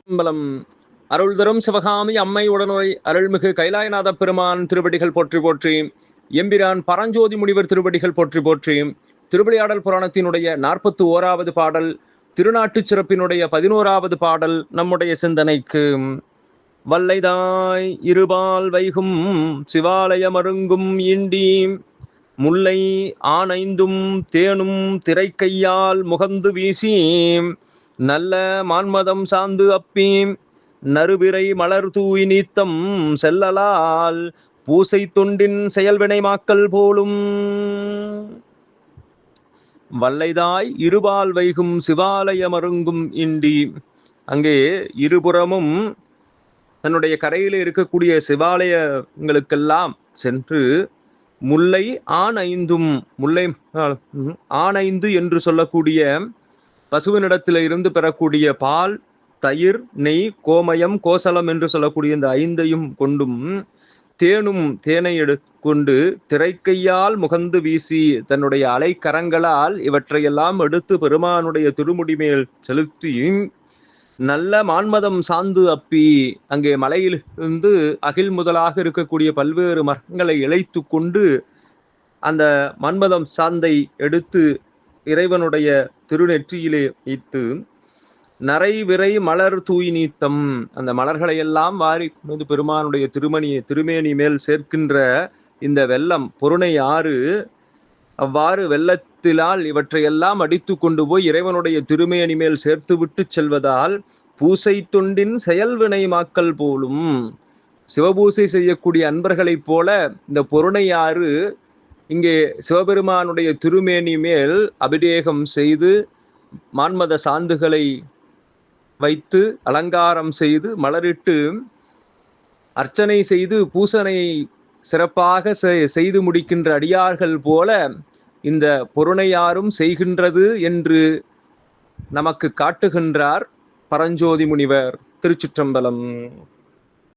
அம்பலம் அருள் தரும் சிவகாமி அம்மை உடனுரை அருள்மிகு கைலாயநாத பெருமான் திருவடிகள் போற்றி போற்றி, எம்பிரான் பரஞ்சோதி முனிவர் திருவடிகள் போற்றி போற்றி. திருவிளையாடல் புராணத்தினுடைய 41வது பாடல், திருநாட்டுச் சிறப்பினுடைய 11வது பாடல் நம்முடைய சிந்தனைக்கு. வல்லைதாய் இருபால் வைகும் சிவாலய மருங்கும் இண்டி, முல்லை ஆனைந்தும் தேனும் திரைக்கையால் முகந்து வீசி, நல்ல மான்மதம் சாந்து அப்பி நறுவிரை மலர் தூய் நீத்தம் செல்லலால் பூசை தொண்டின் செயல்வினை மாக்கல் போலும். வல்லைதாய் இருபால் வைகும் சிவாலய மருங்கும் இண்டி. அங்கே இருபுறமும் தன்னுடைய கரையில் இருக்கக்கூடிய சிவாலயங்களுக்கெல்லாம் சென்று முல்லை ஆனைந்தும், முல்லை ஆனைந்து என்று சொல்லக்கூடிய பசுவினிடத்தில் இருந்து பெறக்கூடிய பால், தயிர், நெய், கோமயம், கோசலம் என்று சொல்லக்கூடிய இந்த 5ஐயும் கொண்டும், தேனும் தேனை எடுத்துக்கொண்டு திரைக்கையால் முகந்து வீசி தன்னுடைய அலைக்கரங்களால் இவற்றையெல்லாம் எடுத்து பெருமானுடைய திருமுடி மேல் செலுத்தி, நல்ல மான்மதம் சாந்து அப்பி, அங்கே மலையிலிருந்து அகில் முதலாக இருக்கக்கூடிய பல்வேறு மரங்களை இழைத்து கொண்டு அந்த மன்மதம் சாந்தை எடுத்து இறைவனுடைய திருநெற்றியிலே வைத்து, நரை விரை மலர் தூய் நீத்தம், அந்த மலர்களை எல்லாம் வாரி பெருமானுடைய திருமேனி மேல் சேர்க்கின்ற இந்த வெள்ளம் பொருணை ஆறு, அவ்வாறு வெள்ளத்திலால் இவற்றையெல்லாம் அடித்து கொண்டு போய் இறைவனுடைய திருமேனி மேல் சேர்த்து விட்டு செல்வதால் பூசை தொண்டின் செயல்வினை மாக்கல் போலும். சிவபூசை செய்யக்கூடிய அன்பர்களைப் போல இந்த பொருணை ஆறு இங்கே சிவபெருமானுடைய திருமேனி மேல் அபிஷேகம் செய்து மான்மத சாந்துகளை வைத்து அலங்காரம் செய்து மலரிட்டு அர்ச்சனை செய்து பூசனை சிறப்பாக செய்து முடிக்கின்ற அடியார்கள் போல இந்த பொருணையாரும் செய்கின்றது என்று நமக்கு காட்டுகின்றார் பரஞ்சோதி முனிவர். திருச்சிற்றம்பலம்.